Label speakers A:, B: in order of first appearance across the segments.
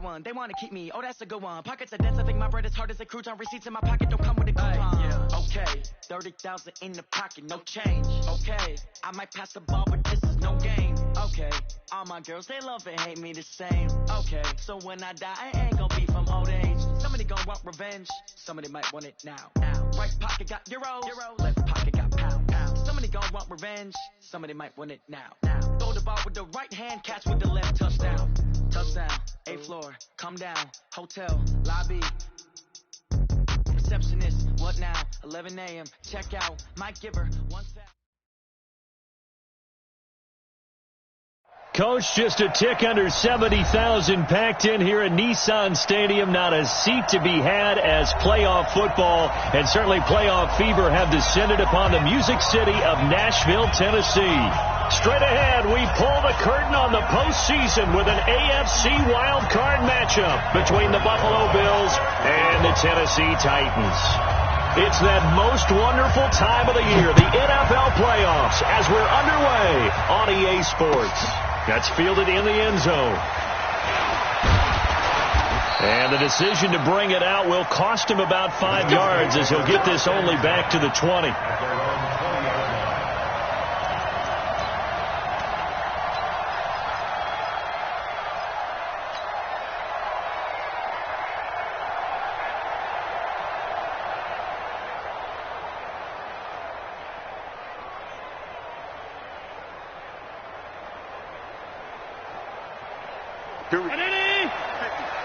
A: got one. They want to keep me. Oh, that's a good one. Pockets are dense. I think my bread is hard as a crouton. Receipts in my pocket don't come with a coupon. Yeah. Okay, 30,000 in the pocket, no change. Okay, I might pass the ball, but this is no game. Okay, all my girls, they love and hate me the same. Okay, so when I die, I ain't gonna be from old age. Somebody gonna want revenge. Somebody might want it now. Right pocket got euro. Left pocket got pound. Somebody gonna want revenge. Somebody might want it now. Throw the ball with the right hand, catch with the left. Touchdown. Touchdown. 8th floor. Come down. Hotel. Lobby. Receptionist. What now? 11 a.m. Check out. Mike Giver. 1 sec.
B: Coach, just a tick under 70,000 packed in here at Nissan Stadium. Not a seat to be had as playoff football and certainly playoff fever have descended upon the Music City of Nashville, Tennessee. Straight ahead, we pull the curtain on the postseason with an AFC wildcard matchup between the Buffalo Bills and the Tennessee Titans. It's that most wonderful time of the year, the NFL playoffs, as we're underway on EA Sports. That's fielded in the end zone. And the decision to bring it out will cost him about 5 yards as he'll get this only back to the 20.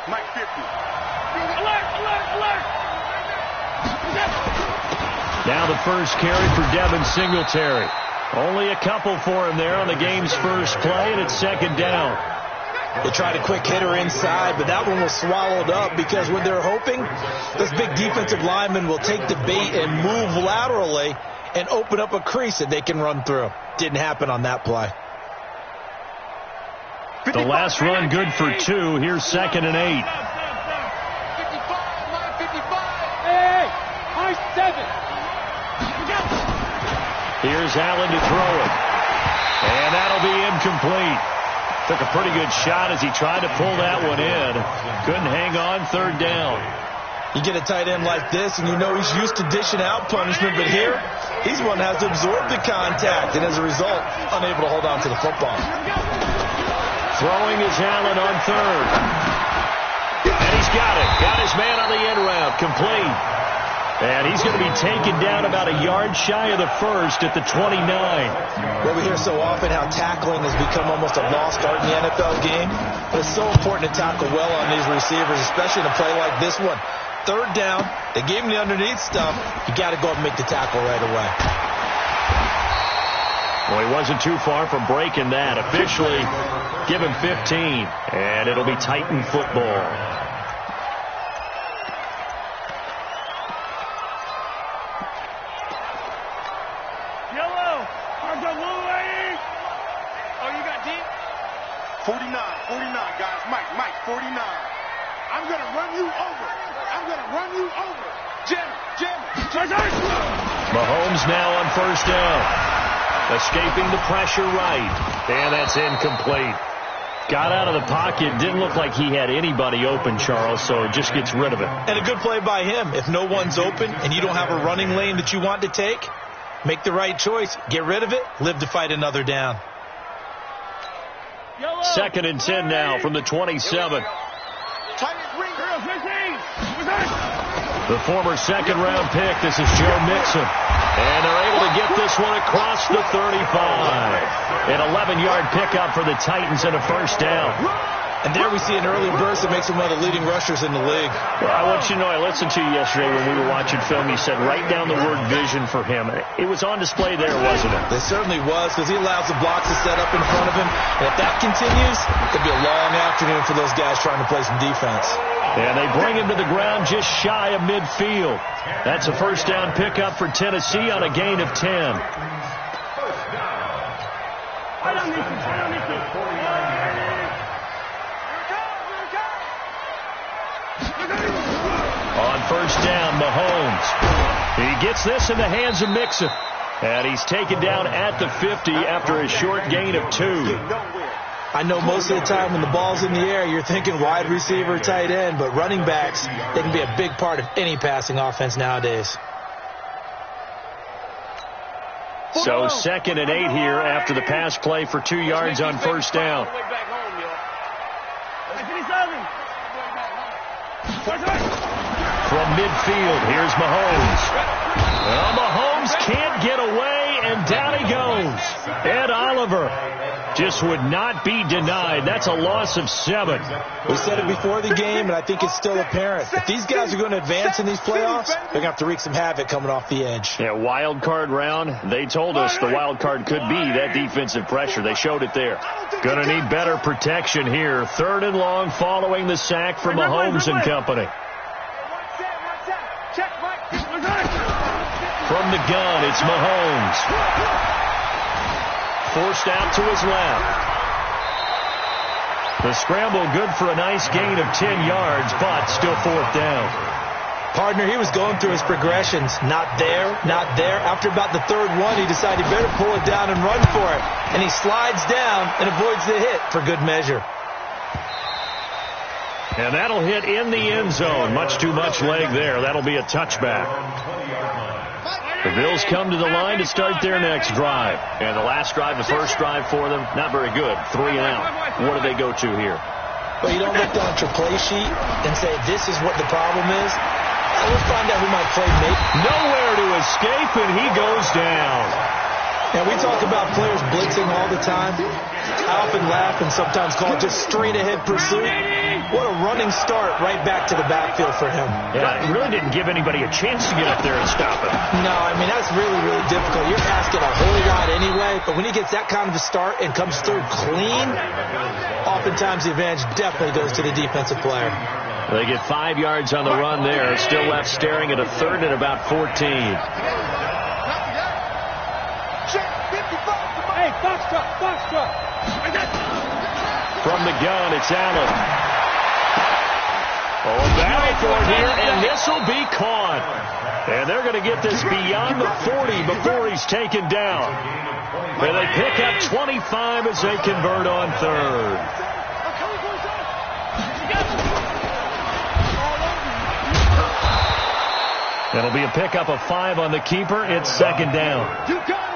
C: Mike 50.
D: Alert, alert, alert.
B: Now the first carry for Devin Singletary. Only a couple for him there on the game's first play, and it's second down.
E: They tried a quick hitter inside, but that one was swallowed up because when they're hoping this big defensive lineman will take the bait and move laterally and open up a crease that they can run through. Didn't happen on that play.
B: The last run good for 2. Here's 2nd and 8.
D: 55, hey, high 7.
B: Here's Allen to throw it. And that'll be incomplete. Took a pretty good shot as he tried to pull that one in. Couldn't hang on. 3rd down.
E: You get a tight end like this, and you know he's used to dishing out punishment, but here, he's one that has to absorb the contact, and as a result, unable to hold on to the football.
B: Throwing is Allen on 3rd. And he's got it. Got his man on the end route. Complete. And he's going to be taken down about a yard shy of the first at the 29.
E: Well, we hear so often how tackling has become almost a lost art in the NFL game. But it's so important to tackle well on these receivers, especially in a play like this one. 3rd down. They gave him the underneath stuff. You got to go up and make the tackle right away.
B: Well, he wasn't too far from breaking that. Officially, give him 15, and it'll be Titan football.
D: Yellow, I'm the Louis. Oh, you got deep?
C: 49, guys. Mike, 49. I'm going to run you over. Jim.
B: Mahomes now on 1st down. Escaping the pressure right. And that's incomplete. Got out of the pocket. Didn't look like he had anybody open, Charles, so just gets rid of it.
E: And a good play by him. If no one's open and you don't have a running lane that you want to take, make the right choice. Get rid of it. Live to fight another down.
B: 2nd and 10 now from the 27. The former 2nd-round pick. This is Joe Mixon. And they're able to get this one across the 35. An 11-yard pickup for the Titans and a 1st down.
E: And there we see an early burst that makes him one of the leading rushers in the league.
B: Well, I want you to know, I listened to you yesterday when we were watching film. You said write down the word vision for him. It was on display there, wasn't it?
E: It certainly was, because he allows the blocks to set up in front of him. And if that continues, it could be a long afternoon for those guys trying to play some defense.
B: And they bring him to the ground just shy of midfield. That's a 1st down pickup for Tennessee on a gain of 10. On 1st down, Mahomes. He gets this in the hands of Mixon. And he's taken down at the 50 after a short gain of 2.
E: I know most of the time when the ball's in the air, you're thinking wide receiver, tight end, but running backs, they can be a big part of any passing offense nowadays.
B: So 2nd and 8 here after the pass play for 2 yards on first down. From midfield, here's Mahomes. Well, Mahomes can't get away, and down he goes. Ed Oliver just would not be denied. That's a loss of 7.
E: We said it before the game, and I think it's still apparent. If these guys are going to advance in these playoffs, they're going to have to wreak some havoc coming off the edge.
B: Yeah, wild card round. They told us the wild card could be that defensive pressure. They showed it there. Going to need better protection here. 3rd and long following the sack from Mahomes and company. From the gun, it's Mahomes. Forced out to his left. The scramble good for a nice gain of 10 yards, but still 4th down.
E: Partner, he was going through his progressions. Not there, not there. After about the 3rd one, he decided he better pull it down and run for it. And he slides down and avoids the hit for good measure.
B: And that'll hit in the end zone. Much too much leg there. That'll be a touchback. The Bills come to the line to start their next drive. And the last drive, the first drive for them, not very good. 3 and out. What do they go to here?
E: Well, you don't look down at your play sheet and say, this is what the problem is. Let's find out who might play make.
B: Nowhere to escape, and he goes down.
E: And we talk about players blitzing all the time. I often laugh and sometimes call it just straight-ahead pursuit. What a running start right back to the backfield for him.
B: Yeah, it really didn't give anybody a chance to get up there and stop him.
E: No, I mean, that's really, really difficult. You're asking a whole lot anyway, but when he gets that kind of a start and comes through clean, oftentimes the advantage definitely goes to the defensive player.
B: They get 5 yards on the run there. Still left staring at a 3rd and about 14.
D: Hey, Foxtrot.
B: From the gun, it's Allen. Battle for it here, and this will be caught. And they're going to get this beyond the 40 before he's taken down. And they pick up 25 as they convert on 3rd. That'll be a pickup of 5 on the keeper. It's 2nd down.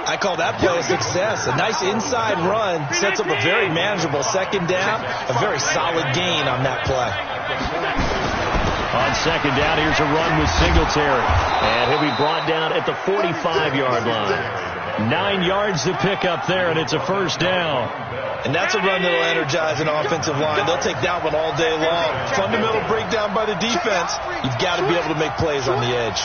E: I call that play a success. A nice inside run sets up a very manageable 2nd down. A very solid gain on that play.
B: On 2nd down, here's a run with Singletary. And he'll be brought down at the 45-yard line. 9 yards to pick up there, and it's a 1st down.
E: And that's a run that'll energize an offensive line. They'll take that one all day long. Fundamental breakdown by the defense. You've got to be able to make plays on the edge.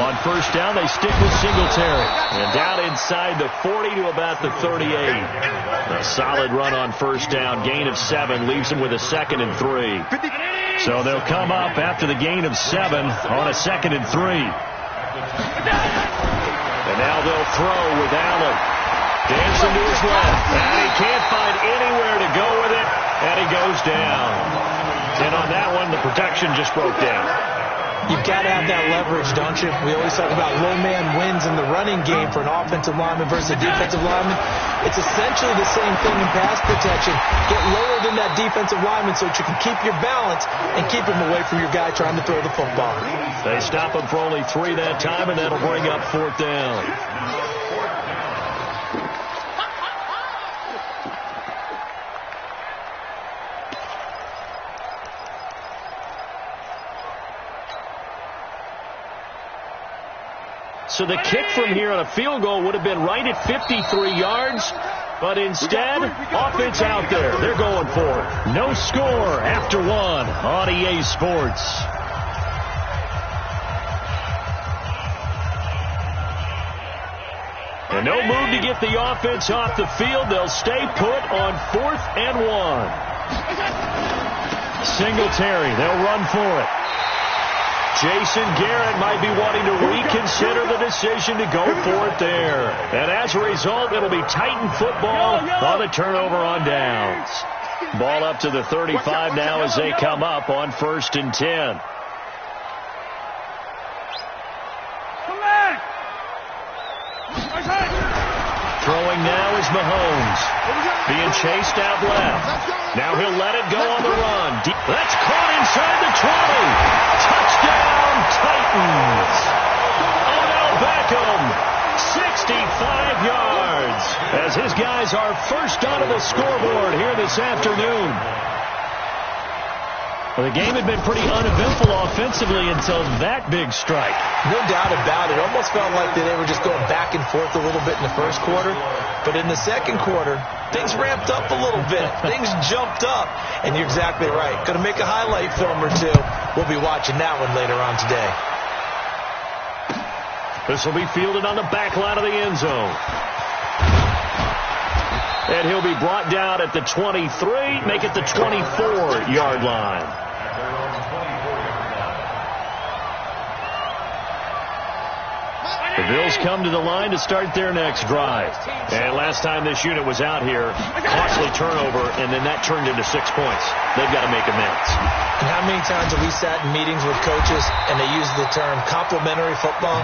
B: On 1st down, they stick with Singletary. And down inside the 40 to about the 38. A solid run on 1st down. Gain of 7 leaves them with a 2nd and 3. So they'll come up after the gain of 7 on a 2nd and 3. And now they'll throw with Allen. Dancing to his left. And he can't find anywhere to go with it. And he goes down. And on that one, the protection just broke down.
E: You've got to have that leverage, don't you? We always talk about low man wins in the running game for an offensive lineman versus a defensive lineman. It's essentially the same thing in pass protection. Get lower than that defensive lineman so that you can keep your balance and keep him away from your guy trying to throw the football.
B: They stop him for only 3 that time, and that'll bring up 4th down. So the kick from here on a field goal would have been right at 53 yards. But instead, offense out there. They're going for it. No score after 1 on EA Sports. And no move to get the offense off the field. They'll stay put on 4th and 1. Singletary, they'll run for it. Jason Garrett might be wanting to reconsider the decision to go for it there. And as a result, it'll be Titan football on the turnover on downs. Ball up to the 35 now as they come up on 1st and 10. Throwing now is Mahomes. Being chased out left. Now he'll let it go on the run. That's caught inside the 20. Touchdown, Titans. Odell Beckham, 65 yards. As his guys are first onto the scoreboard here this afternoon. Well, the game had been pretty uneventful offensively until that big strike.
E: No doubt about it. It almost felt like they were just going back and forth a little bit in the first quarter. But in the second quarter, things ramped up a little bit. Things jumped up. And you're exactly right. Going to make a highlight film or two. We'll be watching that one later on today.
B: This will be fielded on the back line of the end zone. And he'll be brought down at the 23, make it the 24-yard line. The Bills come to the line to start their next drive. And last time this unit was out here, costly turnover, and then that turned into 6 points. They've got to make amends.
E: And how many times have we sat in meetings with coaches and they use the term complementary football?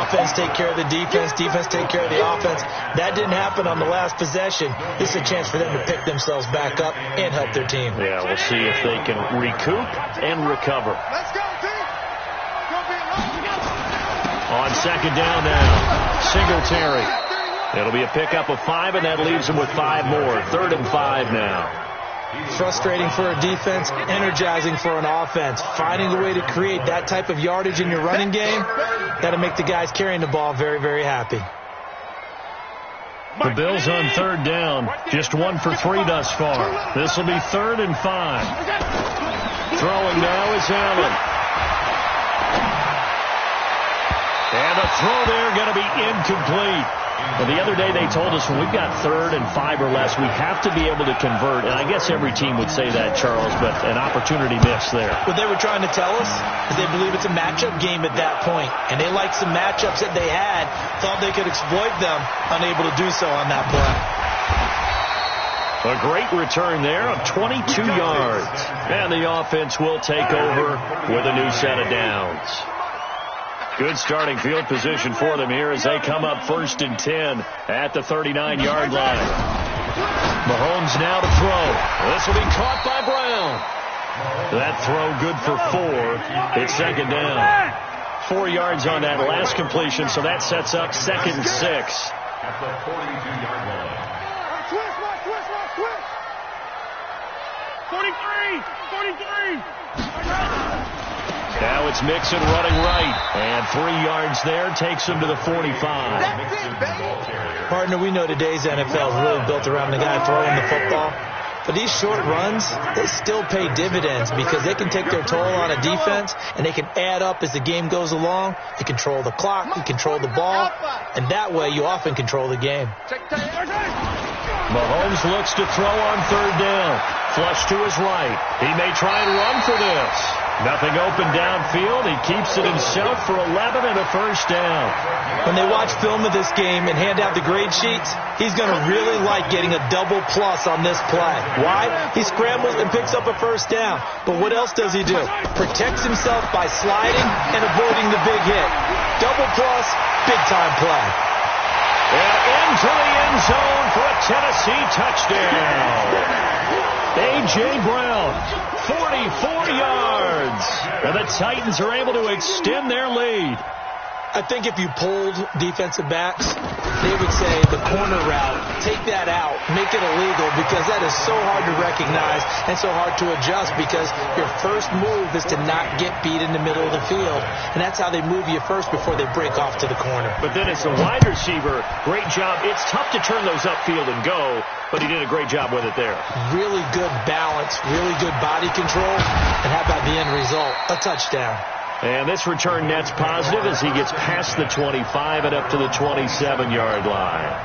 E: Offense take care of the defense, defense take care of the offense. That didn't happen on the last possession. This is a chance for them to pick themselves back up and help their team.
B: Yeah, we'll see if they can recoup and recover.
C: Let's go, team.
B: On second down now, Singletary. It'll be a pickup of 5, and that leaves them with 5 more. 3rd and 5 now.
E: Frustrating for a defense, energizing for an offense. Finding a way to create that type of yardage in your running game, got to make the guys carrying the ball very, very happy.
B: The Bills on 3rd down, just 1 for 3 thus far. This will be 3rd and 5. Throwing now is Allen. And the throw there going to be incomplete. Well, the other day they told us when we've got 3rd and 5 or less, we have to be able to convert. And I guess every team would say that, Charles, but an opportunity missed there.
E: What they were trying to tell us is they believe it's a matchup game at that point. And they liked some matchups that they had, thought they could exploit them, unable to do so on that play.
B: A great return there of 22 yards. And the offense will take over with a new set of downs. Good starting field position for them here as they come up 1st and 10 at the 39-yard line. Mahomes now to throw. This will be caught by Brown. That throw good for 4. It's 2nd down. 4 yards on that last completion, so that sets up 2nd and 6.
C: At the 42-yard line. Twist. 43.
B: Now it's Mixon running right. And 3 yards there takes him to the 45.
E: Partner, we know today's NFL is really built around the guy throwing the football. But these short runs, they still pay dividends because they can take their toll on a defense and they can add up as the game goes along. You control the clock, you control the ball, and that way you often control the game.
B: Mahomes looks to throw on 3rd down. Flush to his right. He may try and run for this. Nothing open downfield. He keeps it himself for 11 and a 1st down.
E: When they watch film of this game and hand out the grade sheets, he's going to really like getting a double plus on this play. Why? He scrambles and picks up a 1st down. But what else does he do? Protects himself by sliding and avoiding the big hit. Double plus, big time play.
B: And into the end zone for a Tennessee touchdown. A.J. Brown, 44 yards. And the Titans are able to extend their lead.
E: I think if you polled defensive backs, they would say the corner route, take that out, make it illegal, because that is so hard to recognize and so hard to adjust because your first move is to not get beat in the middle of the field. And that's how they move you first before they break off to the corner.
B: But then it's a wide receiver. Great job. It's tough to turn those upfield and go, but he did a great job with it there.
E: Really good balance, really good body control. And how about the end result? A touchdown.
B: And this return net's positive as he gets past the 25 and up to the 27-yard line.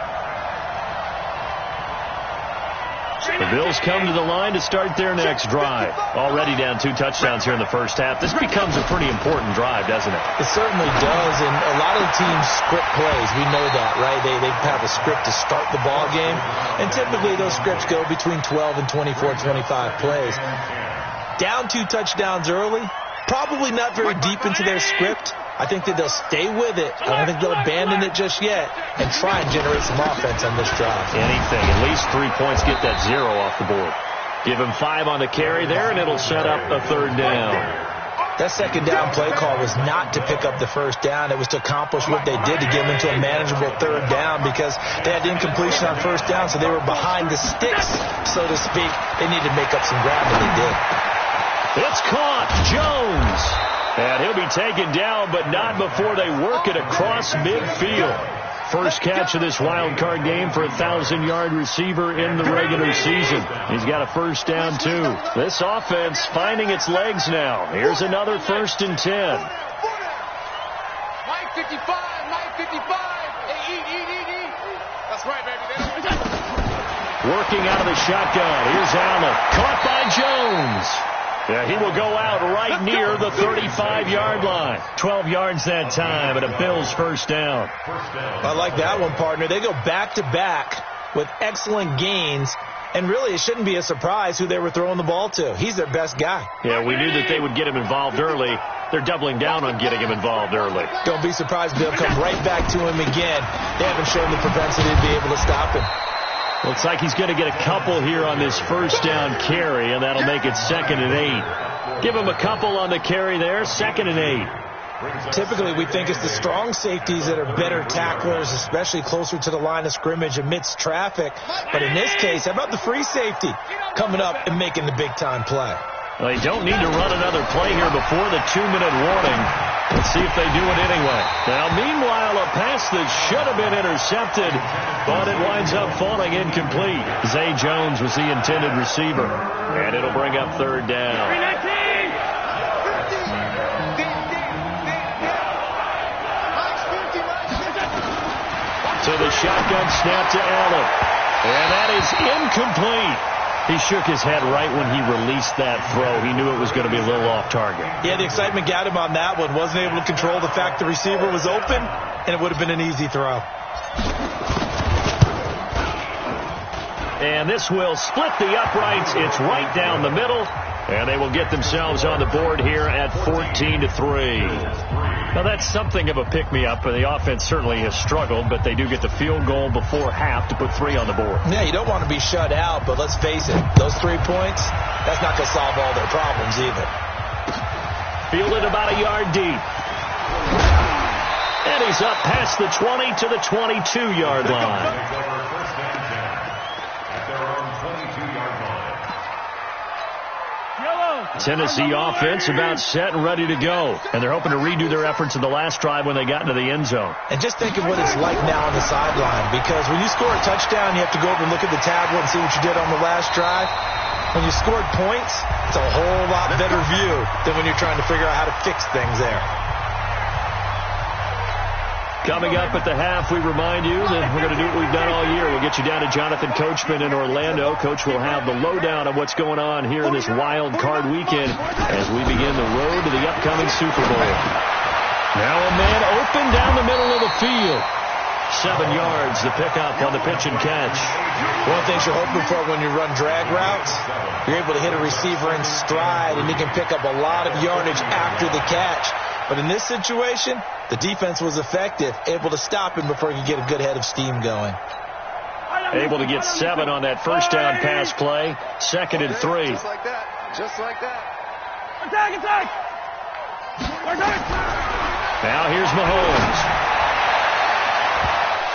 B: The Bills come to the line to start their next drive. Already down 2 touchdowns here in the first half. This becomes a pretty important drive, doesn't it?
E: It certainly does, and a lot of teams script plays. We know that, right? They have a script to start the ball game, and typically those scripts go between 12 and 24, 25 plays. Down 2 touchdowns early. Probably not very deep into their script, I think that they'll stay with it. I don't think they'll abandon it just yet and try and generate some offense on this drive.
B: Anything. At least 3 points, get that 0 off the board. Give him 5 on the carry there, and it'll set up a 3rd down.
E: That 2nd down play call was not to pick up the 1st down. It was to accomplish what they did to get them into a manageable 3rd down because they had incompletion on 1st down, so they were behind the sticks, so to speak. They needed to make up some ground, and they did.
B: It's caught. Jones. And he'll be taken down, but not before they work it across midfield. First catch of this wild card game for a 1,000-yard receiver in the regular season. He's got a 1st down, too. This offense finding its legs now. Here's another 1st and 10.
F: Mike 55, Mike 55. Hey, eat. That's right, baby.
B: Working out of the shotgun. Here's Allen. Caught by Jones. Yeah, he will go out right near the 35-yard line. 12 yards that time, and a Bills 1st down.
E: I like that one, partner. They go back-to-back with excellent gains, and really it shouldn't be a surprise who they were throwing the ball to. He's their best guy.
B: Yeah, we knew that they would get him involved early. They're doubling down on getting him involved early.
E: Don't be surprised they'll come right back to him again. They haven't shown the propensity to be able to stop him.
B: Looks like he's going to get a couple here on this 1st down carry, and that'll make it 2nd and 8. Give him a couple on the carry there, 2nd and 8.
E: Typically, we think it's the strong safeties that are better tacklers, especially closer to the line of scrimmage amidst traffic. But in this case, how about the free safety coming up and making the big-time play?
B: Well, they don't need to run another play here before the 2-minute warning. Let's see if they do it anyway. Now, meanwhile, a pass that should have been intercepted, but it winds up falling incomplete. Zay Jones was the intended receiver, and it'll bring up 3rd down. To the shotgun snap to Allen, and that is incomplete. He shook his head right when he released that throw. He knew it was going to be a little off target.
E: Yeah, the excitement got him on that one. Wasn't able to control the fact the receiver was open, and it would have been an easy throw.
B: And this will split the uprights. It's right down the middle, and they will get themselves on the board here at 14-3. Now, that's something of a pick-me-up, and the offense certainly has struggled, but they do get the field goal before half to put 3 on the board.
E: Yeah, you don't want to be shut out, but let's face it, those 3 points, that's not going to solve all their problems either.
B: Fielded about a yard deep. And he's up past the 20 to the 22-yard line. Tennessee offense about set and ready to go. And they're hoping to redo their efforts in the last drive when they got into the end zone.
E: And just think of what it's like now on the sideline, because when you score a touchdown, you have to go over and look at the tablet and see what you did on the last drive. When you scored points, it's a whole lot better view than when you're trying to figure out how to fix things there.
B: Coming up at the half, we remind you that we're going to do what we've done all year. We'll get you down to Jonathan Coachman in Orlando. Coach will have the lowdown on what's going on here in this wild card weekend as we begin the road to the upcoming Super Bowl. Now a man open down the middle of the field. 7 yards, the pickup on the pitch and catch.
E: One of the things you're hoping for when you run drag routes, you're able to hit a receiver in stride, and he can pick up a lot of yardage after the catch. But in this situation, the defense was effective, able to stop him before he could get a good head of steam going.
B: Able to get 7 on that 1st down pass play. 2nd and 3.
F: Just like that. Just like that.
D: Attack!
B: Now here's Mahomes.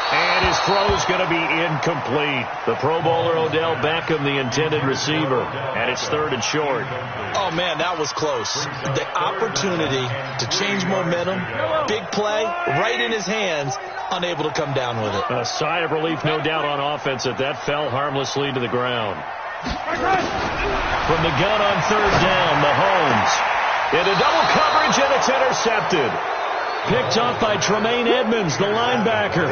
B: And his throw's going to be incomplete. The Pro Bowler Odell Beckham, the intended receiver. And it's 3rd and short.
E: Oh, man, that was close. The opportunity to change momentum, big play, right in his hands, unable to come down with it.
B: A sigh of relief, no doubt, on offense that fell harmlessly to the ground. From the gun on 3rd down, Mahomes. Into double coverage, and it's intercepted. Picked up by Tremaine Edmonds, the linebacker.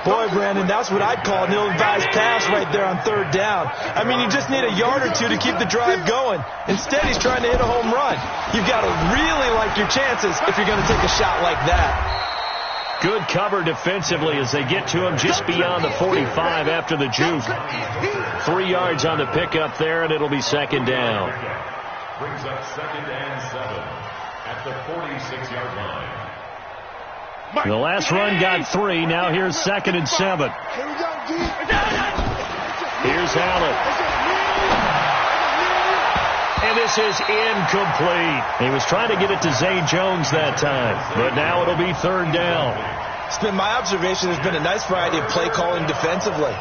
E: Boy, Brandon, that's what I'd call an ill-advised pass right there on 3rd down. I mean, you just need a yard or two to keep the drive going. Instead, he's trying to hit a home run. You've got to really like your chances if you're going to take a shot like that.
B: Good cover defensively as they get to him just beyond the 45 after the juke. 3 yards on the pickup there, and it'll be 2nd down.
G: Brings up 2nd and 7 at the 46-yard line.
B: The last run got 3. Now here's 2nd and 7. Here's Allen. And this is incomplete. He was trying to get it to Zay Jones that time, but now it'll be 3rd down.
E: It's been my observation there's been a nice variety of play calling defensively.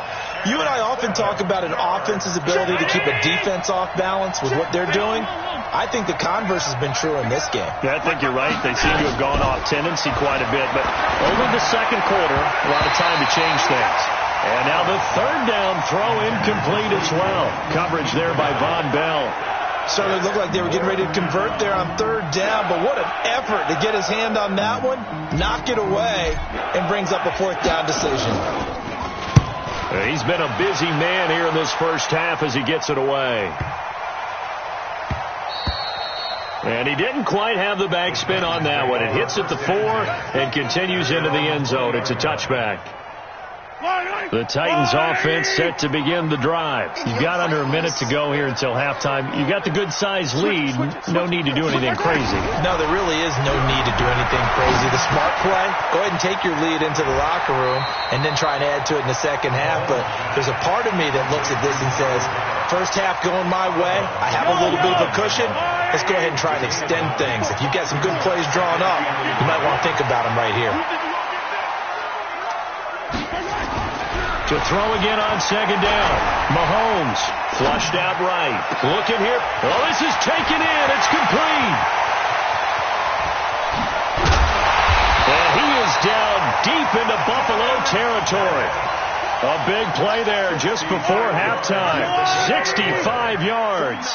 E: You and I often talk about an offense's ability to keep a defense off balance with what they're doing. I think the converse has been true in this game.
B: Yeah, I think you're right. They seem to have gone off tendency quite a bit, but over the second quarter, a lot of time to change things. And now the 3rd down throw incomplete as well. Coverage there by Von Bell.
E: Certainly looked like they were getting ready to convert there on 3rd down, but what an effort to get his hand on that one, knock it away, and brings up a 4th down decision.
B: He's been a busy man here in this first half as he gets it away. And he didn't quite have the backspin on that one. It hits at the 4 and continues into the end zone. It's a touchback. The Titans offense set to begin the drive. You've got under a minute to go here until halftime. You've got the good-sized lead. No need to do anything crazy.
E: No, there really is no need to do anything crazy. The smart play, go ahead and take your lead into the locker room and then try and add to it in the second half. But there's a part of me that looks at this and says, first half going my way, I have a little bit of a cushion. Let's go ahead and try and extend things. If you've got some good plays drawn up, you might want to think about them right here.
B: To throw again on 2nd down. Mahomes flushed out right. Looking here. Oh, this is taken in. It's complete. And he is down deep into Buffalo territory. A big play there just before halftime. 65 yards.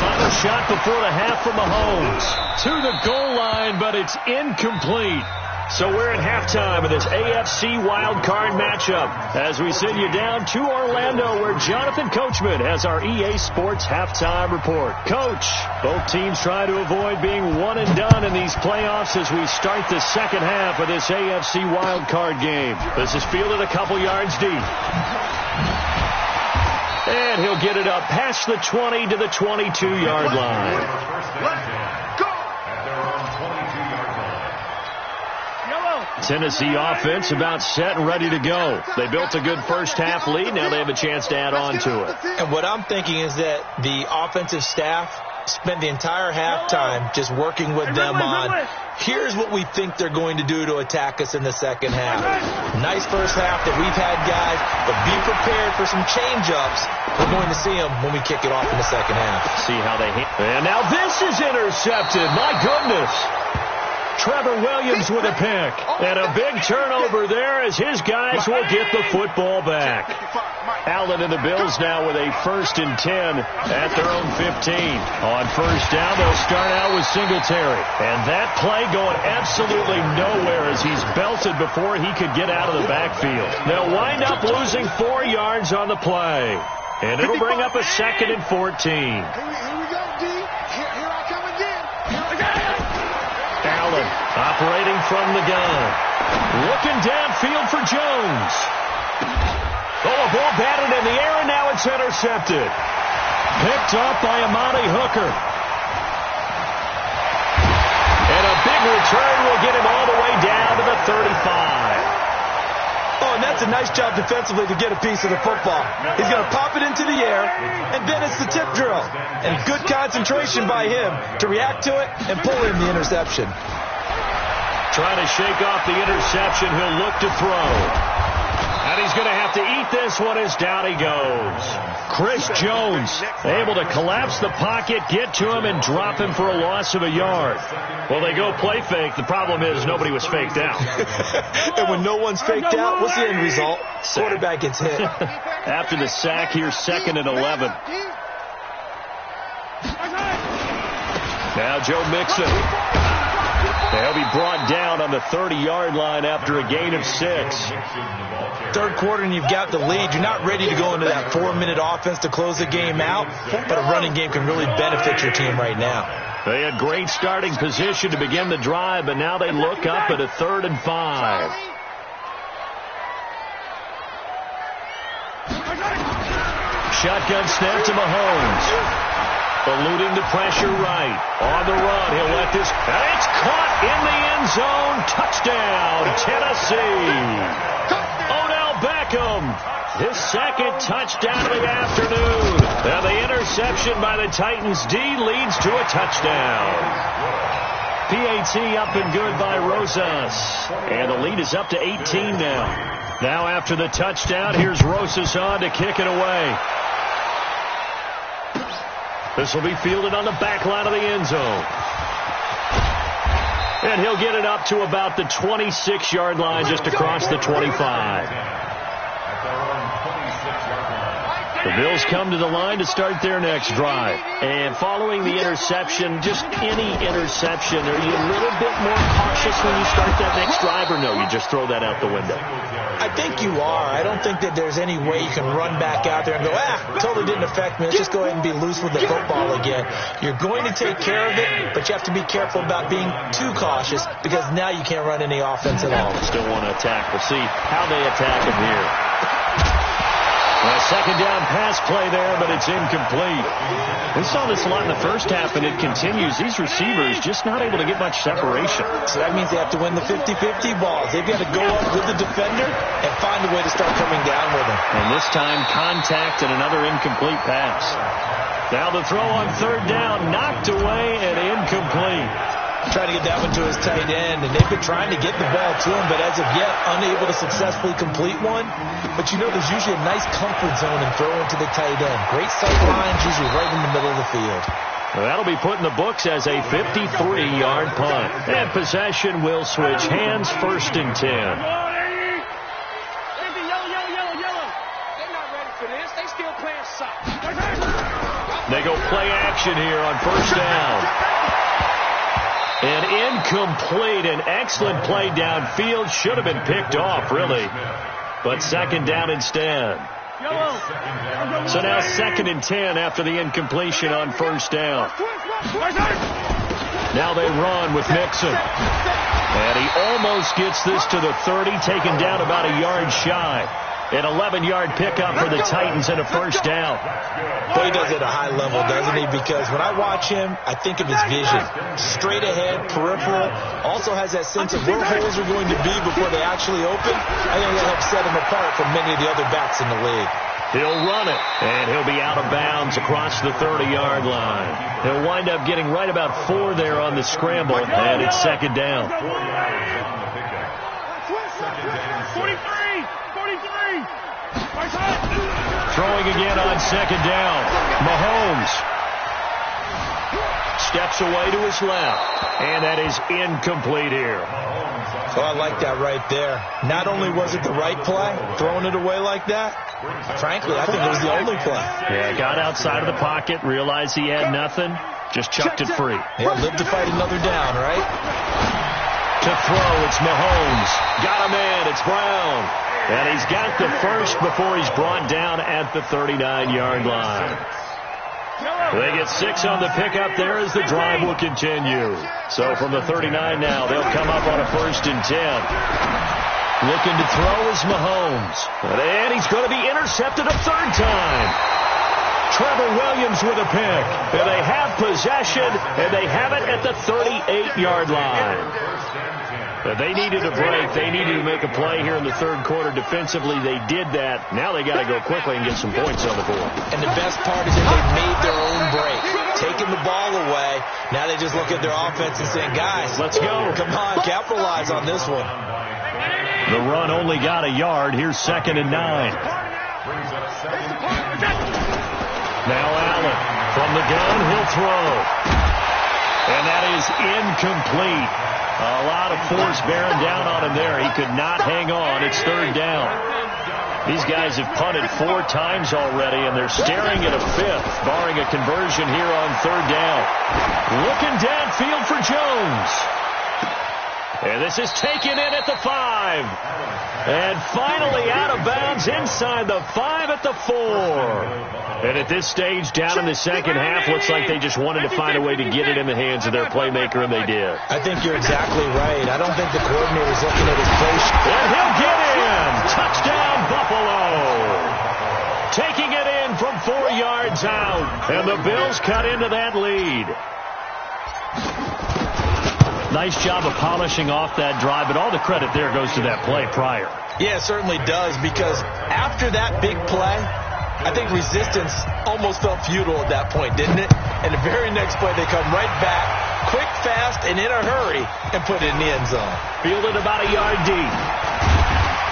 B: Final shot before the half for Mahomes. To the goal line, but it's incomplete. So we're at halftime of this AFC wildcard matchup as we send you down to Orlando where Jonathan Coachman has our EA Sports halftime report. Coach, both teams try to avoid being one and done in these playoffs as we start the second half of this AFC wildcard game. This is fielded a couple yards deep. And he'll get it up past the 20 to the 22-yard line. Tennessee offense about set and ready to go. They built a good first half lead. Now they have a chance to add on to it.
E: And what I'm thinking is that the offensive staff spent the entire halftime just working with them on, here's what we think they're going to do to attack us in the second half. Nice first half that we've had, guys, but be prepared for some change-ups. We're going to see them when we kick it off in the second half.
B: See how they hit. And now this is intercepted. My goodness. Trevor Williams with a pick. And a big turnover there as his guys will get the football back. Allen and the Bills now with a 1st and 10 at their own 15. On first down, they'll start out with Singletary. And that play going absolutely nowhere as he's belted before he could get out of the backfield. They'll wind up losing 4 yards on the play. And it'll bring up a 2nd and 14.
C: Here we go, D. Here I come again.
B: Allen operating from the gun. Looking downfield for Jones. Oh, a ball batted in the air, and now it's intercepted. Picked up by Amani Hooker. And a big return will get him all the way down to the 35.
E: Oh, and that's a nice job defensively to get a piece of the football. He's going to pop it into the air, and then it's the tip drill. And good concentration by him to react to it and pull in the interception.
B: Trying to shake off the interception. He'll look to throw. And he's going to have to eat this one as down he goes. Chris Jones able to collapse the pocket, get to him, and drop him for a loss of a yard. Well, they go play fake. The problem is nobody was faked out.
E: And when no one's faked out, what's the end result? Quarterback gets hit.
B: After the sack, here's 2nd and 11. Now Joe Mixon. They'll be brought down on the 30-yard line after a gain of 6.
E: Third quarter and you've got the lead. You're not ready to go into that 4-minute offense to close the game out, but a running game can really benefit your team right now.
B: They had great starting position to begin the drive, but now they look up at a 3rd and 5. Shotgun snap to Mahomes. Eluding the pressure right. On the run, he'll let this, and it's caught in the end zone. Touchdown, Tennessee. Odell Beckham, his second touchdown of the afternoon. And the interception by the Titans D leads to a touchdown. PAT up and good by Rosas. And the lead is up to 18 now. Now after the touchdown, here's Rosas on to kick it away. This will be fielded on the back line of the end zone. And he'll get it up to about the 26-yard line, just across the 25. The Bills come to the line to start their next drive. And following the interception, just any interception, are you a little bit more cautious when you start that next drive, or no, you just throw that out the window?
E: I think you are. I don't think that there's any way you can run back out there and go, totally didn't affect me. Let's just go ahead and be loose with the football again. You're going to take care of it, but you have to be careful about being too cautious because now you can't run any offense at all.
B: Still want to attack. We'll see how they attack him here. A second down pass play there, but it's incomplete. We saw this a lot in the first half, and it continues. These receivers just not able to get much separation.
E: So that means they have to win the 50-50 balls. They've got to go up with the defender and find a way to start coming down with him.
B: And this time, contact and another incomplete pass. Now the throw on third down, knocked away and incomplete.
E: Trying to get that one to his tight end, and they've been trying to get the ball to him, but as of yet, unable to successfully complete one. But you know, there's usually a nice comfort zone in throwing to the tight end. Great sight lines, usually right in the middle of the field.
B: Well, that'll be put in the books as a 53-yard punt. And possession will switch hands, 1st and 10.
F: They're not ready for this. They still playing soft.
B: They go play action here on 1st down. And incomplete. An excellent play downfield. Should have been picked off, really. But 2nd down instead. So now 2nd and 10 after the incompletion on 1st down. Now they run with Nixon. And he almost gets this to the 30, taken down about a yard shy. An 11-yard pickup for the Titans and a 1st down.
E: Well, he does it at a high level, doesn't he? Because when I watch him, I think of his vision. Straight ahead, peripheral. Also has that sense of where holes are going to be before they actually open. I think that helps set him apart from many of the other backs in the league.
B: He'll run it, and he'll be out of bounds across the 30-yard line. He'll wind up getting right about 4 there on the scramble, and it's 2nd down.
D: 43!
B: Throwing again on 2nd down. Mahomes steps away to his left, and that is incomplete here.
E: Oh, I like that right there. Not only was it the right play, throwing it away like that, frankly, I think it was the only play.
B: Yeah, got outside of the pocket, realized he had nothing, just chucked it free.
E: Yeah, lived to fight another down, right?
B: To throw, it's Mahomes. Got him in, it's Brown. And he's got the first before he's brought down at the 39-yard line. They get 6 on the pickup there as the drive will continue. So from the 39 now, they'll come up on a 1st and 10. Looking to throw is Mahomes. And he's going to be intercepted a 3rd time. Trevor Williams with a pick. And they have possession, and they have it at the 38-yard line. They needed a break. They needed to make a play here in the 3rd quarter. Defensively, they did that. Now they got to go quickly and get some points on the board.
E: And the best part is that they made their own break. Taking the ball away. Now they just look at their offense and saying, guys,
B: let's go.
E: Come on, capitalize on this one.
B: The run only got a yard. Here's 2nd and 9. Now Allen from the gun. He'll throw. And that is incomplete. A lot of force bearing down on him there. He could not hang on. It's 3rd down. These guys have punted 4 times already, and they're staring at a 5th, barring a conversion here on 3rd down. Looking downfield for Jones. And this is taken in at the 5. And finally out of bounds inside the 5 at the 4. And at this stage, down in the 2nd half, looks like they just wanted to find a way to get it in the hands of their playmaker, and they did.
E: I think you're exactly right. I don't think the coordinator's looking at his play.
B: And he'll get in. Touchdown, Buffalo. Taking it in one from 4 yards out. And the Bills cut into that lead. Nice job of polishing off that drive, but all the credit there goes to that play prior.
E: Yeah, it certainly does, because after that big play, I think resistance almost felt futile at that point, didn't it? And the very next play, they come right back, quick, fast, and in a hurry, and put it in the end zone.
B: Fielded about a yard deep.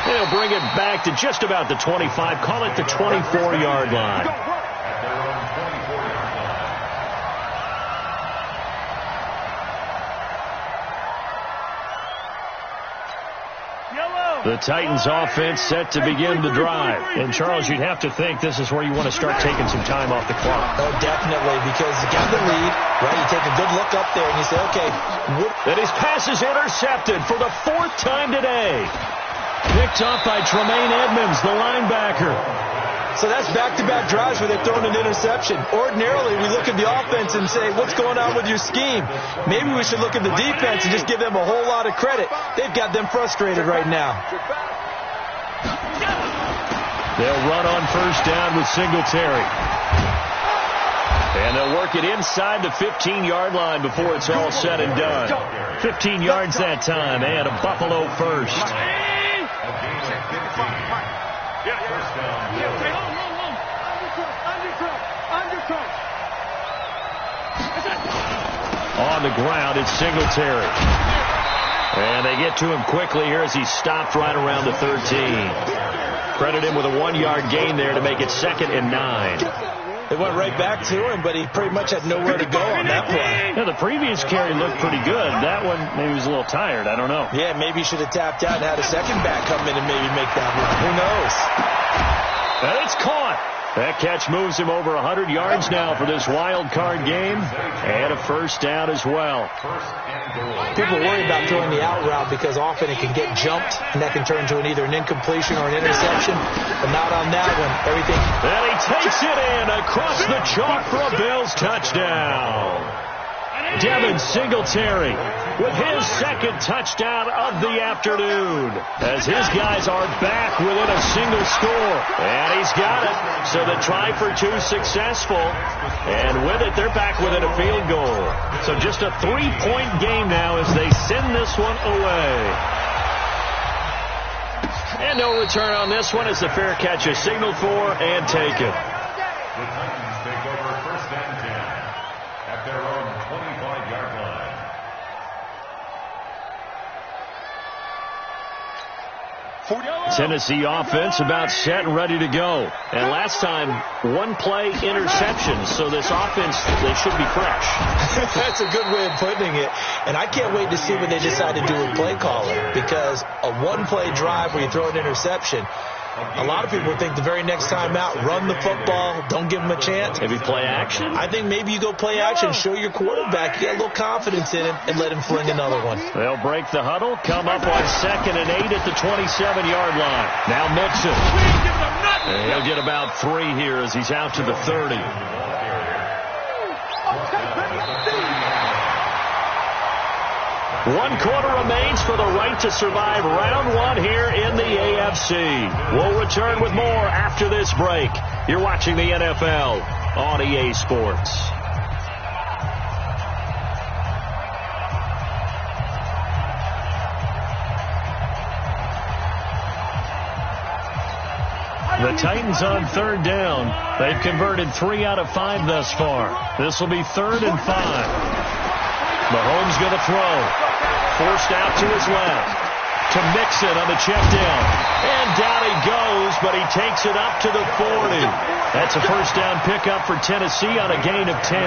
B: They'll bring it back to just about the 25, call it the 24-yard line. The Titans offense set to begin the drive. And, Charles, you'd have to think this is where you want to start taking some time off the clock.
E: Oh, definitely, because you got the lead, right? You take a good look up there and you say, okay.
B: And his pass is intercepted for the 4th time today. Picked off by Tremaine Edmonds, the linebacker.
E: So that's back-to-back drives where they're throwing an interception. Ordinarily, we look at the offense and say, what's going on with your scheme? Maybe we should look at the defense and just give them a whole lot of credit. They've got them frustrated right now.
B: They'll run on first down with Singletary. And they'll work it inside the 15-yard line before it's all said and done. 15 yards that time, and a Buffalo first. On the ground, it's Singletary. And they get to him quickly here as he stopped right around the 13. Credit him with a 1-yard gain there to make it 2nd and 9.
E: They went right back to him, but he pretty much had nowhere to go on that play.
B: Yeah, the previous carry looked pretty good. That one, maybe he was a little tired. I don't know.
E: Yeah, maybe he should have tapped out and had a second back come in and maybe make that run. Who knows?
B: And it's caught. That catch moves him over 100 yards now for this wild card game. And a first down as well.
E: People worry about throwing the out route because often it can get jumped, and that can turn into either an incompletion or an interception. But not on that one. Everything.
B: And he takes it in across the chalk for a Bills touchdown. Devin Singletary with his 2nd touchdown of the afternoon as his guys are back within a single score. And he's got it. So the try for 2 successful. And with it, they're back within a field goal. So just a 3-point game now as they send this one away. And no return on this one as the fair catch is signaled for and taken. Tennessee offense about set and ready to go. And last time, 1-play interception. So this offense, they should be fresh.
E: That's a good way of putting it. And I can't wait to see what they decide to do with play calling. Because a 1-play drive where you throw an interception, a lot of people think the very next time out, run the football, don't give them a chance.
B: Maybe play action?
E: I think maybe you go play action, show your quarterback, you get a little confidence in him, and let him fling another one.
B: They'll break the huddle, come up on 2nd and 8 at the 27-yard line. Now Mixon. And he'll get about 3 here as he's out to the 30. 1 quarter remains for the right to survive round 1 here in the AFC. We'll return with more after this break. You're watching the NFL on EA Sports. The Titans on 3rd down. They've converted 3 out of 5 thus far. This will be 3rd and 5. Mahomes going to throw. Forced out to his left. To Mixon on the check down. And down he goes, but he takes it up to the 40. That's a first down pickup for Tennessee on a gain of 10.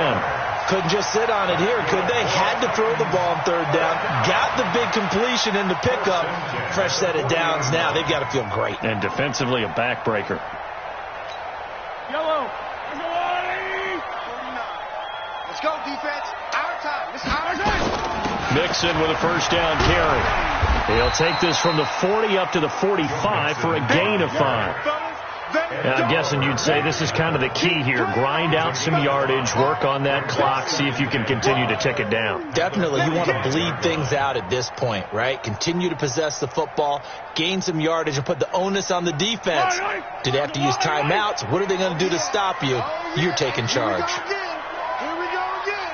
E: Couldn't just sit on it here, could they? Had to throw the ball on 3rd down. Got the big completion in the pickup. Fresh set of downs now. They've got to feel great.
B: And defensively a backbreaker.
D: Yellow.
F: Let's go, defense. Our time. This is our time.
B: Mixon with a first down carry. He'll take this from the 40 up to the 45 for a gain of 5. And I'm guessing you'd say this is kind of the key here. Grind out some yardage, work on that clock, see if you can continue to tick it down.
E: Definitely. You want to bleed things out at this point, right? Continue to possess the football, gain some yardage, and put the onus on the defense. Do they have to use timeouts? What are they going to do to stop you? You're taking charge.
C: Here we go again.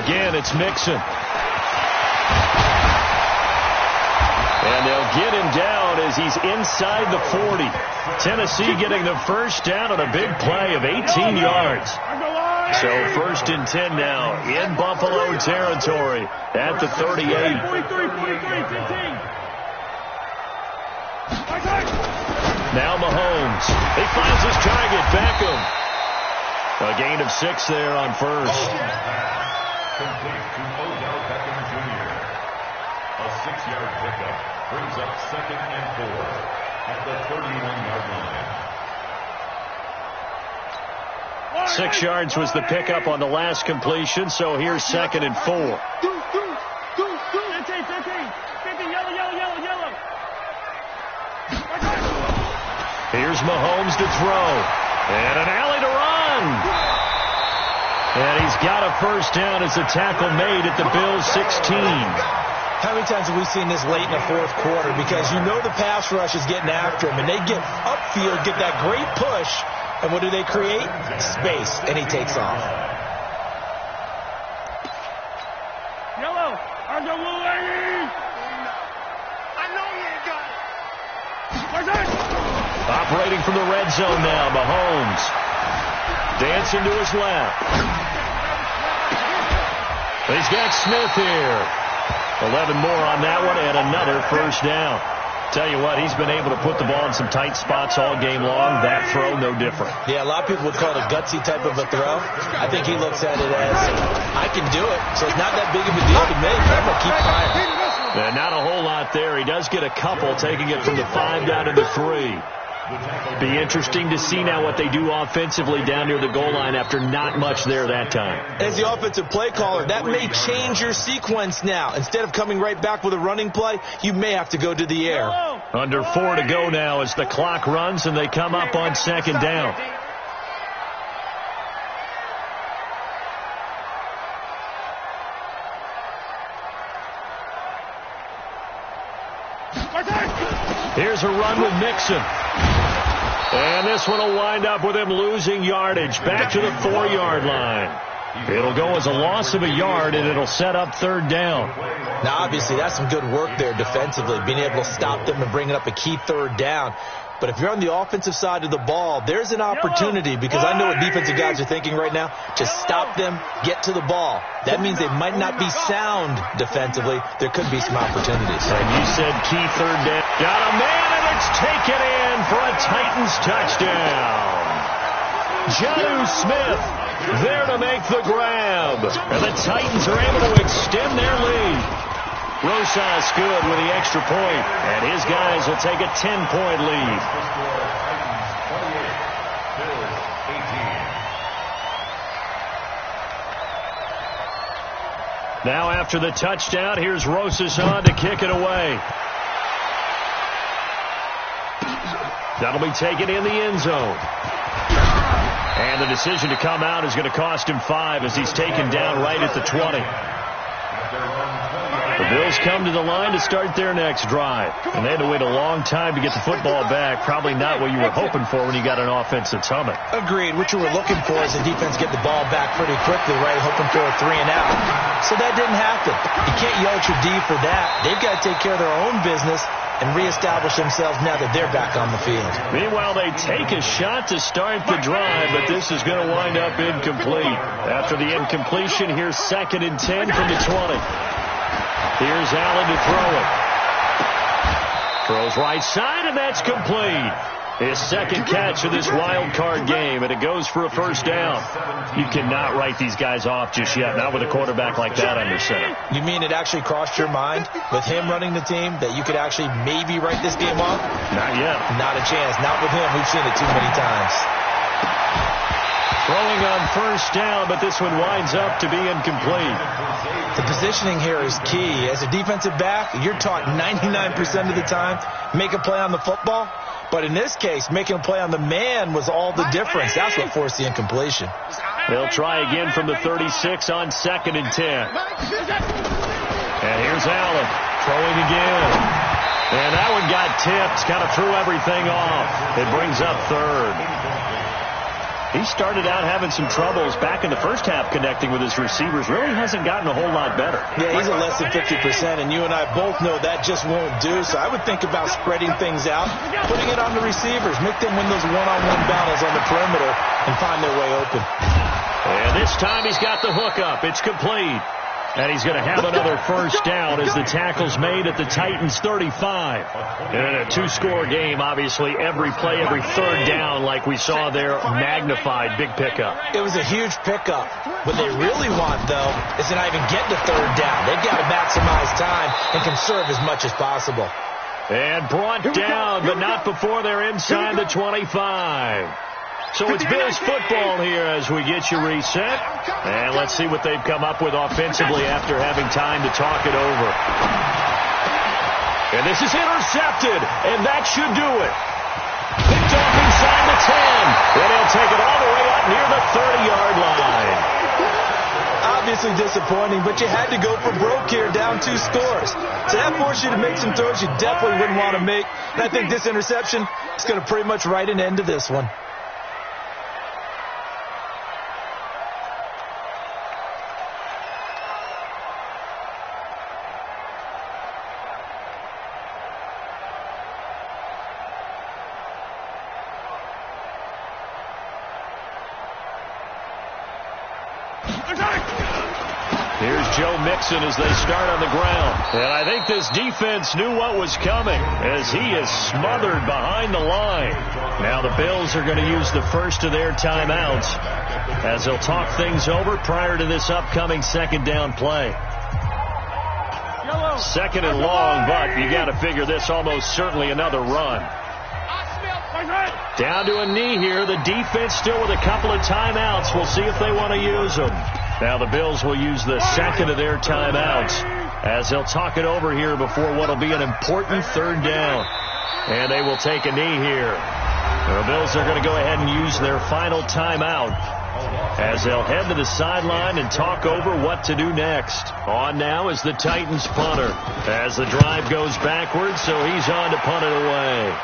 B: Again, it's Mixon. And they'll get him down as he's inside the 40. Tennessee getting the first down on a big play of 18 yards. So 1st and 10 now in Buffalo territory at the 38. Now Mahomes. He finds his target, Beckham. A gain of 6 there on first.
G: A 6-yard pickup brings up 2nd and 4 at the 31-yard line.
B: 6 yards was the pickup on the last completion, so here's 2nd and 4.
D: 15, yellow.
B: Here's Mahomes to throw. And an alley to run. And he's got a first down as the tackle made at the Bills' 16.
E: How many times have we seen this late in the fourth quarter? Because you know the pass rush is getting after him, and they get upfield, get that great push, and what do they create? Space, and he takes off.
D: Yellow. I
C: know you ain't got it.
B: Operating from the red zone now, Mahomes. Dancing to his left. He's got Smith here. 11 more on that one and another first down. Tell you what, he's been able to put the ball in some tight spots all game long. That throw, no different.
E: Yeah, a lot of people would call it a gutsy type of a throw. I think he looks at it as, I can do it, so it's not that big of a deal to me. I'm going to keep firing.
B: Not a whole lot there. He does get a couple, taking it from the 5 down to the 3. Be interesting to see now what they do offensively down near the goal line after not much there that time.
E: As the offensive play caller, that may change your sequence now. Instead of coming right back with a running play, you may have to go to the air.
B: Under 4 to go now as the clock runs and they come up on 2nd down. Here's a run with Mixon. And this one will wind up with him losing yardage back to the 4-yard line. It'll go as a loss of a yard, and it'll set up 3rd down.
E: Now, obviously, that's some good work there defensively, being able to stop them and bringing up a key 3rd down. But if you're on the offensive side of the ball, there's an opportunity, because I know what defensive guys are thinking right now, to stop them, get to the ball. That means they might not be sound defensively. There could be some opportunities.
B: And you said key 3rd down. Got a man, and it's taken in for a Titans touchdown. Jonnu Smith there to make the grab. And the Titans are able to extend their lead. Rosas good with the extra point, and his guys will take a 10-point lead. Now after the touchdown, here's Rosas on to kick it away. That'll be taken in the end zone. And the decision to come out is going to cost him 5 as he's taken down right at the 20. The Bills come to the line to start their next drive. And they had to wait a long time to get the football back. Probably not what you were hoping for when you got an offensive summit.
E: Agreed. What you were looking for is the defense get the ball back pretty quickly, right? Hoping for a 3 and out. So that didn't happen. You can't yell at your D for that. They've got to take care of their own business and reestablish themselves now that they're back on the field.
B: Meanwhile, they take a shot to start the drive, but this is going to wind up incomplete. After the incompletion, here's 2nd and 10 from the 20. Here's Allen to throw it. Throws right side, and that's complete. His 2nd catch of this wild card game, and it goes for a first down. You cannot write these guys off just yet, not with a quarterback like that under center.
E: You mean it actually crossed your mind with him running the team that you could actually maybe write this game off?
B: Not yet.
E: Not a chance. Not with him. We've seen it too many times.
B: Throwing on first down, but this one winds up to be incomplete.
E: The positioning here is key. As a defensive back, you're taught 99% of the time, make a play on the football. But in this case, making a play on the man was all the difference. That's what forced the incompletion.
B: They'll try again from the 36 on 2nd and 10. And here's Allen throwing again. And that one got tipped, kind of threw everything off. It brings up 3rd. He started out having some troubles back in the first half connecting with his receivers. Really hasn't gotten a whole lot better.
E: Yeah, he's at less than 50%, and you and I both know that just won't do. So I would think about spreading things out, putting it on the receivers, make them win those one-on-one battles on the perimeter and find their way open.
B: And this time he's got the hook up. It's complete. And he's going to have another first down as the tackle's made at the Titans' 35. In a 2-score game, obviously, every play, every 3rd down, like we saw there, magnified. Big pickup.
E: It was a huge pickup. What they really want, though, is to not even get to 3rd down. They've got to maximize time and conserve as much as possible.
B: And brought down, but not before they're inside the 25. So it's Bills football here as we get you reset. And let's see what they've come up with offensively after having time to talk it over. And this is intercepted, and that should do it. Picked off inside the 10. And he'll take it all the way up near the 30-yard line.
E: Obviously disappointing, but you had to go for broke here, down 2 scores. So that forced you to make some throws you definitely wouldn't want to make. And I think this interception is going to pretty much write an end to this one.
B: Here's Joe Mixon as they start on the ground. And I think this defense knew what was coming as he is smothered behind the line. Now the Bills are going to use the first of their timeouts as they'll talk things over prior to this upcoming 2nd down play. 2nd and long, but you got to figure this almost certainly another run. Down to a knee here. The defense still with a couple of timeouts. We'll see if they want to use them. Now the Bills will use the 2nd of their timeouts as they'll talk it over here before what will be an important 3rd down. And they will take a knee here. The Bills are going to go ahead and use their final timeout as they'll head to the sideline and talk over what to do next. On now is the Titans punter as the drive goes backwards, so he's on to punt it away.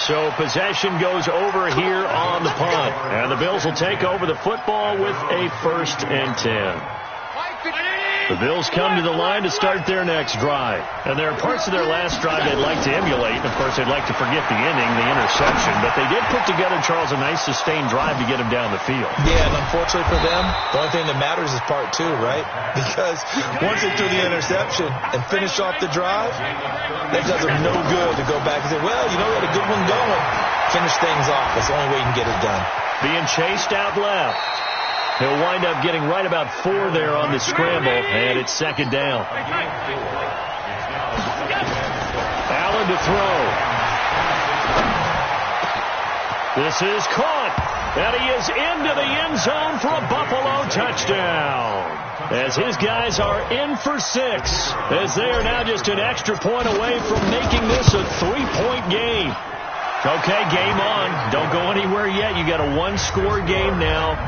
B: So possession goes over here on the punt. And the Bills will take over the football with a 1st and 10. The Bills come to the line to start their next drive. And there are parts of their last drive they'd like to emulate. And, of course, they'd like to forget the inning, the interception. But they did put together, Charles, a nice sustained drive to get them down the field.
E: Yeah, and unfortunately for them, the only thing that matters is part 2, right? Because once they threw the interception and finished off the drive, that does them no good to go back and say, well, you know, we had a good one going. Finish things off. That's the only way you can get it done.
B: Being chased out left. He'll wind up getting right about 4 there on the scramble, and it's 2nd down. Allen to throw. This is caught, and he is into the end zone for a Buffalo touchdown. As his guys are in for 6, as they are now just an extra point away from making this a 3-point game. Okay, game on. Don't go anywhere yet. You got a 1-score game now.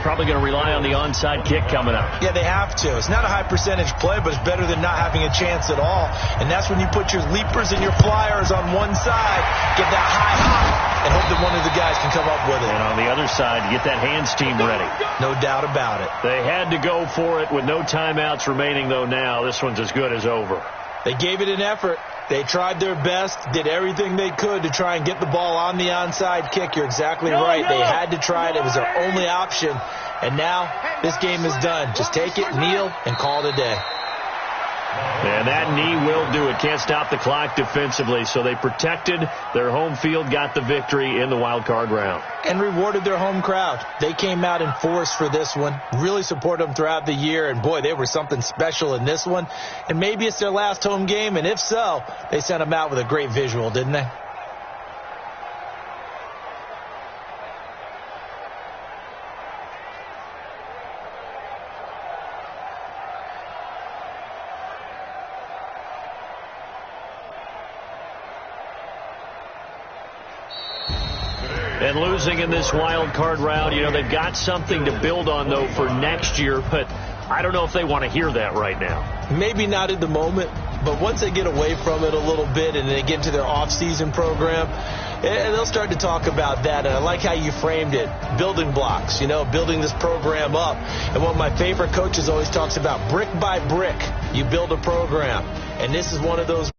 B: Probably going to rely on the onside kick coming up.
E: Yeah, they have to. It's not a high percentage play, but it's better than not having a chance at all. And that's when you put your leapers and your flyers on one side, get that high hop, and hope that one of the guys can come up with it.
B: And on the other side, get that hands team ready.
E: No doubt about it.
B: They had to go for it with no timeouts remaining, though, now. This one's as good as over.
E: They gave it an effort. They tried their best, did everything they could to try and get the ball on the onside kick. You're exactly right. They had to try it. It was their only option. And now this game is done. Just take it, kneel, and call it a day.
B: And that knee will do it. Can't stop the clock defensively. So they protected their home field, got the victory in the wild card round.
E: And rewarded their home crowd. They came out in force for this one. Really supported them throughout the year. And, boy, they were something special in this one. And maybe it's their last home game. And if so, they sent them out with a great visual, didn't they?
B: And losing in this wild card round, they've got something to build on, though, for next year. But I don't know if they want to hear that right now.
E: Maybe not in the moment, but once they get away from it a little bit and they get into their off-season program, they'll start to talk about that. And I like how you framed it, building blocks, building this program up. And one of my favorite coaches always talks about brick by brick, you build a program. And this is one of those